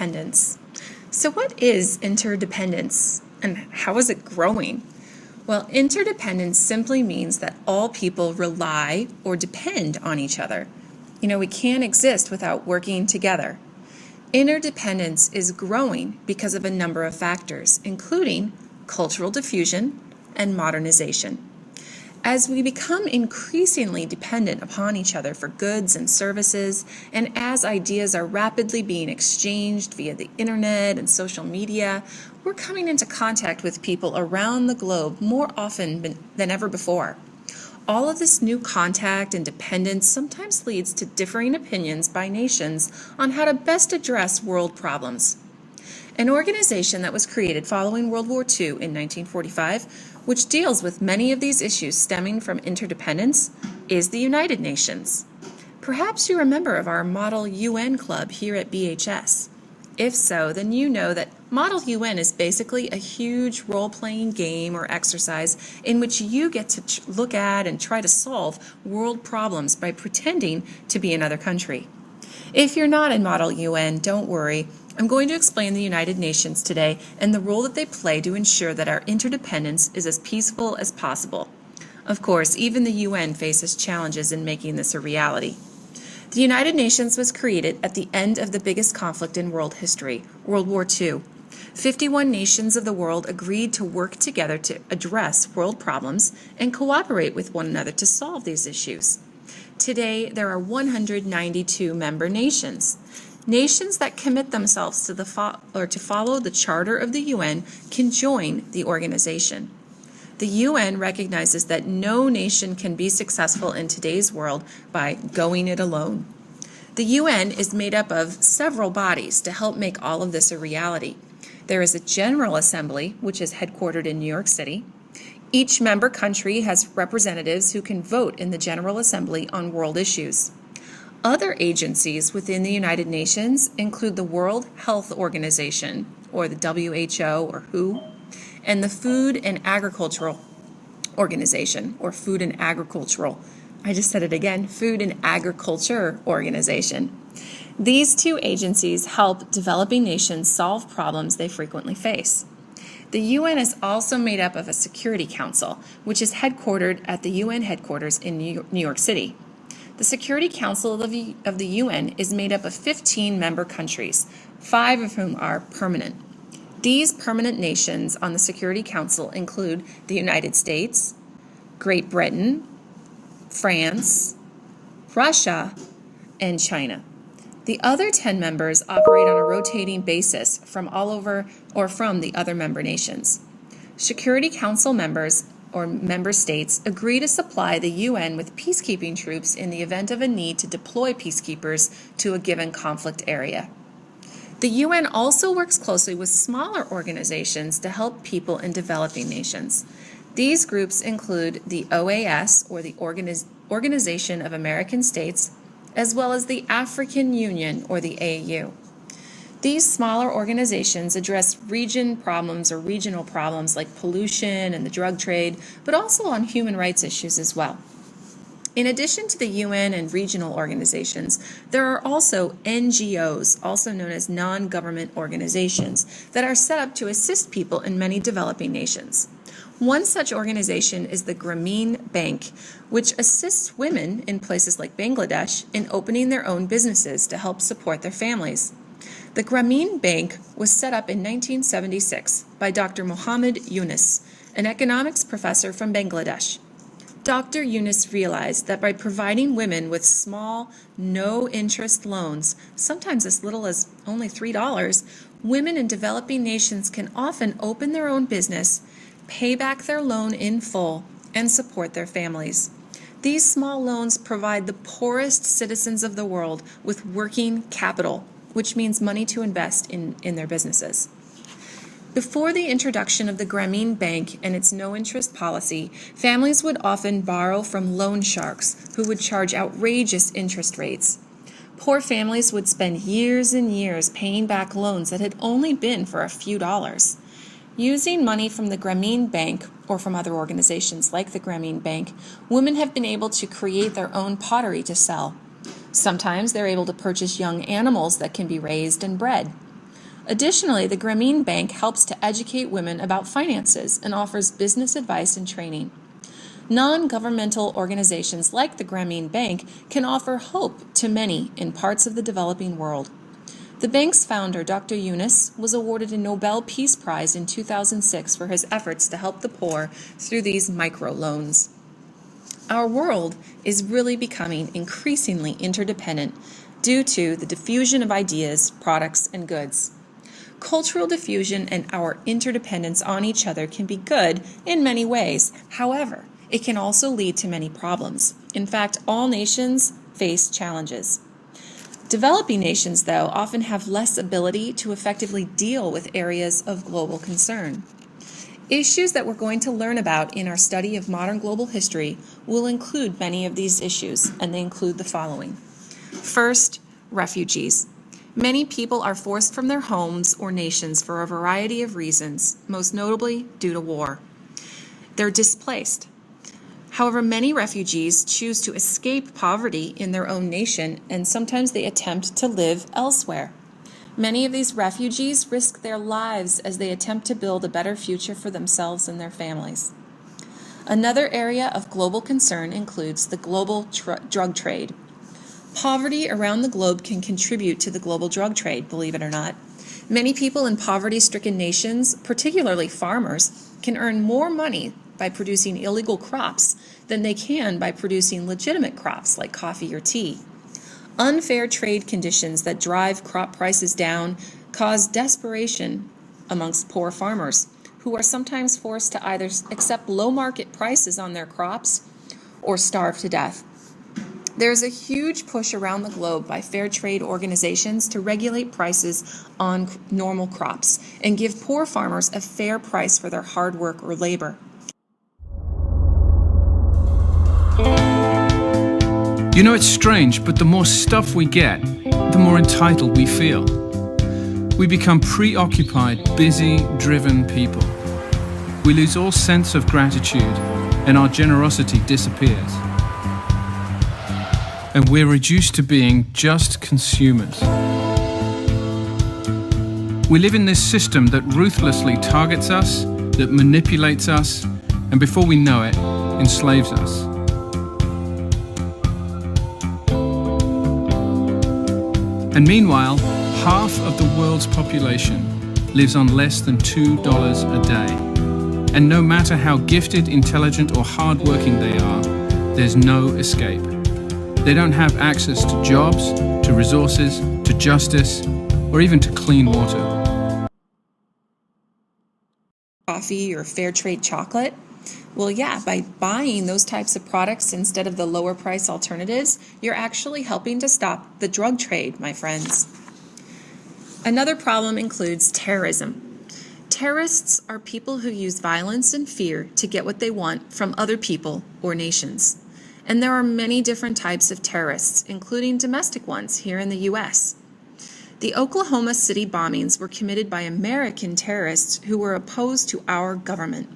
Interdependence. So what is interdependence and how is it growing? Well, interdependence simply means that all people rely or depend on each other. We can't exist without working together. Interdependence is growing because of a number of factors, including cultural diffusion and modernization. As we become increasingly dependent upon each other for goods and services, and as ideas are rapidly being exchanged via the internet and social media, we're coming into contact with people around the globe more often than ever before. All of this new contact and dependence sometimes leads to differing opinions by nations on how to best address world problems. An organization that was created following World War II in 1945, which deals with many of these issues stemming from interdependence, is the United Nations. Perhaps you're a member of our Model UN Club here at BHS. If so, then you know that Model UN is basically a huge role-playing game or exercise in which you get to look at and try to solve world problems by pretending to be another country. If you're not in Model UN, don't worry. I'm going to explain the United Nations today and the role that they play to ensure that our interdependence is as peaceful as possible. Of course, even the UN faces challenges in making this a reality. The United Nations was created at the end of the biggest conflict in world history, World War II. 51 nations of the world agreed to work together to address world problems and cooperate with one another to solve these issues. Today, there are 192 member nations. Nations that commit themselves to follow the Charter of the UN can join the organization. The UN recognizes that no nation can be successful in today's world by going it alone. The UN is made up of several bodies to help make all of this a reality. There is a General Assembly, which is headquartered in New York City. Each member country has representatives who can vote in the General Assembly on world issues. Other agencies within the United Nations include the World Health Organization, or the WHO, or WHO, and the Food and Agricultural Organization, or Food and Agricultural. I just said it again, Food and Agriculture Organization. These two agencies help developing nations solve problems they frequently face. The UN is also made up of a Security Council, which is headquartered at the UN headquarters in New York City. The Security Council of the UN is made up of 15 member countries, 5 of whom are permanent. These permanent nations on the Security Council include the United States, Great Britain, France, Russia, and China. The other 10 members operate on a rotating basis from all over or from the other member nations. Security Council members or member states agree to supply the UN with peacekeeping troops in the event of a need to deploy peacekeepers to a given conflict area. The UN also works closely with smaller organizations to help people in developing nations. These groups include the OAS, or the Organization of American States, as well as the African Union, or the AU. These smaller organizations address regional problems like pollution and the drug trade, but also on human rights issues as well. In addition to the UN and regional organizations, there are also NGOs, also known as non-government organizations, that are set up to assist people in many developing nations. One such organization is the Grameen Bank, which assists women in places like Bangladesh in opening their own businesses to help support their families. The Grameen Bank was set up in 1976 by Dr. Muhammad Yunus, an economics professor from Bangladesh. Dr. Yunus realized that by providing women with small, no-interest loans, sometimes as little as only $3, women in developing nations can often open their own business, pay back their loan in full, and support their families. These small loans provide the poorest citizens of the world with working capital, which means money to invest in their businesses. Before the introduction of the Grameen Bank and its no-interest policy, families would often borrow from loan sharks who would charge outrageous interest rates. Poor families would spend years and years paying back loans that had only been for a few dollars. Using money from the Grameen Bank or from other organizations like the Grameen Bank, women have been able to create their own pottery to sell. Sometimes they're able to purchase young animals that can be raised and bred. Additionally, the Grameen Bank helps to educate women about finances and offers business advice and training. Non-governmental organizations like the Grameen Bank can offer hope to many in parts of the developing world. The bank's founder, Dr. Yunus, was awarded a Nobel Peace Prize in 2006 for his efforts to help the poor through these microloans. Our world is really becoming increasingly interdependent due to the diffusion of ideas, products, and goods. Cultural diffusion and our interdependence on each other can be good in many ways. However, it can also lead to many problems. In fact, all nations face challenges. Developing nations, though, often have less ability to effectively deal with areas of global concern. Issues that we're going to learn about in our study of modern global history will include many of these issues, and they include the following. First, refugees. Many people are forced from their homes or nations for a variety of reasons, most notably due to war. They're displaced. However, many refugees choose to escape poverty in their own nation, and sometimes they attempt to live elsewhere. Many of these refugees risk their lives as they attempt to build a better future for themselves and their families. Another area of global concern includes the global drug trade. Poverty around the globe can contribute to the global drug trade, believe it or not. Many people in poverty-stricken nations, particularly farmers, can earn more money by producing illegal crops than they can by producing legitimate crops like coffee or tea. Unfair trade conditions that drive crop prices down cause desperation amongst poor farmers, who are sometimes forced to either accept low market prices on their crops or starve to death. There's a huge push around the globe by fair trade organizations to regulate prices on normal crops and give poor farmers a fair price for their hard work or labor. You know, it's strange, but the more stuff we get, the more entitled we feel. We become preoccupied, busy, driven people. We lose all sense of gratitude, and our generosity disappears. And we're reduced to being just consumers. We live in this system that ruthlessly targets us, that manipulates us, and before we know it, enslaves us. And meanwhile, half of the world's population lives on less than $2 a day. And no matter how gifted, intelligent, or hardworking they are, there's no escape. They don't have access to jobs, to resources, to justice, or even to clean water. Coffee or fair trade chocolate? Well, yeah, by buying those types of products instead of the lower price alternatives, you're actually helping to stop the drug trade, my friends. Another problem includes terrorism. Terrorists are people who use violence and fear to get what they want from other people or nations. And there are many different types of terrorists, including domestic ones here in the U.S. The Oklahoma City bombings were committed by American terrorists who were opposed to our government.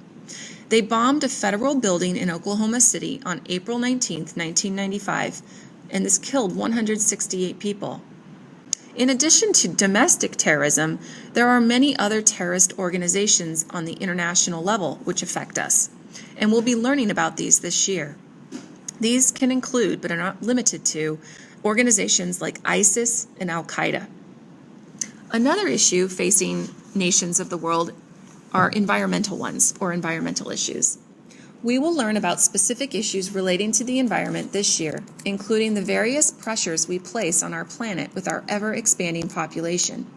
They bombed a federal building in Oklahoma City on April 19, 1995, and this killed 168 people. In addition to domestic terrorism, there are many other terrorist organizations on the international level which affect us, and we'll be learning about these this year. These can include, but are not limited to, organizations like ISIS and Al-Qaeda. Another issue facing nations of the world are environmental ones, or environmental issues. We will learn about specific issues relating to the environment this year, including the various pressures we place on our planet with our ever-expanding population.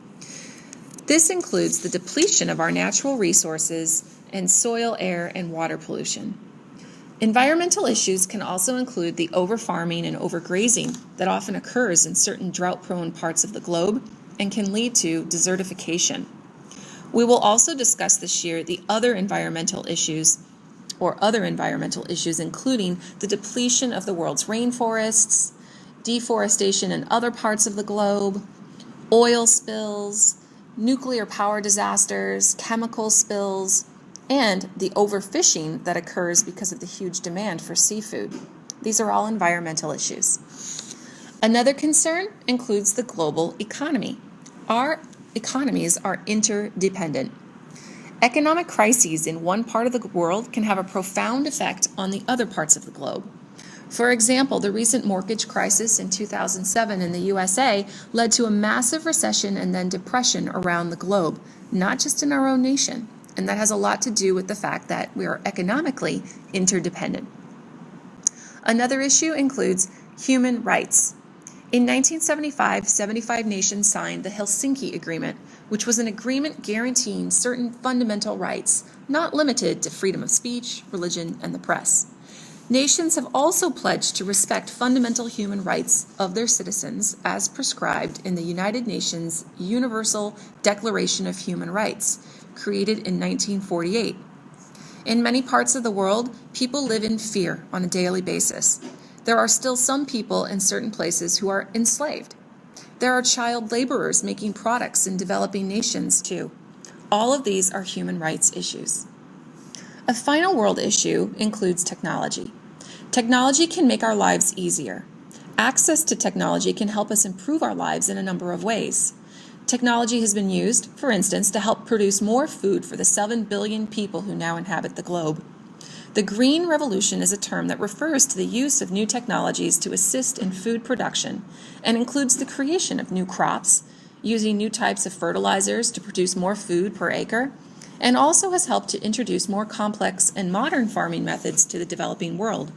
This includes the depletion of our natural resources and soil, air, and water pollution. Environmental issues can also include the overfarming and overgrazing that often occurs in certain drought-prone parts of the globe and can lead to desertification. We will also discuss this year the other environmental issues, including the depletion of the world's rainforests, deforestation in other parts of the globe, oil spills, nuclear power disasters, chemical spills, and the overfishing that occurs because of the huge demand for seafood. These are all environmental issues. Another concern includes the global economy. Our economies are interdependent. Economic crises in one part of the world can have a profound effect on the other parts of the globe. For example, the recent mortgage crisis in 2007 in the USA led to a massive recession and then depression around the globe, not just in our own nation. And that has a lot to do with the fact that we are economically interdependent. Another issue includes human rights. In 1975, 75 nations signed the Helsinki Agreement, which was an agreement guaranteeing certain fundamental rights, not limited to freedom of speech, religion, and the press. Nations have also pledged to respect fundamental human rights of their citizens as prescribed in the United Nations Universal Declaration of Human Rights, created in 1948. In many parts of the world, people live in fear on a daily basis. There are still some people in certain places who are enslaved. There are child laborers making products in developing nations, too. All of these are human rights issues. A final world issue includes technology. Technology can make our lives easier. Access to technology can help us improve our lives in a number of ways. Technology has been used, for instance, to help produce more food for the 7 billion people who now inhabit the globe. The Green Revolution is a term that refers to the use of new technologies to assist in food production and includes the creation of new crops, using new types of fertilizers to produce more food per acre, and also has helped to introduce more complex and modern farming methods to the developing world.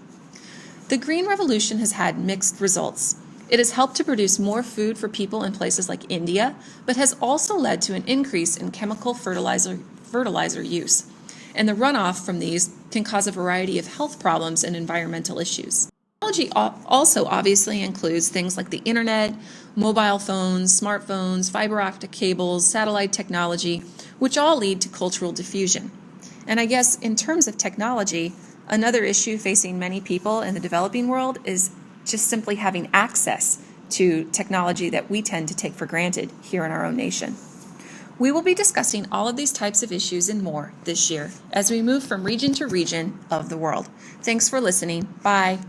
The Green Revolution has had mixed results. It has helped to produce more food for people in places like India, but has also led to an increase in chemical fertilizer use. And the runoff from these can cause a variety of health problems and environmental issues. Technology also obviously includes things like the internet, mobile phones, smartphones, fiber optic cables, satellite technology, which all lead to cultural diffusion. And I guess in terms of technology, another issue facing many people in the developing world is just simply having access to technology that we tend to take for granted here in our own nation. We will be discussing all of these types of issues and more this year as we move from region to region of the world. Thanks for listening. Bye.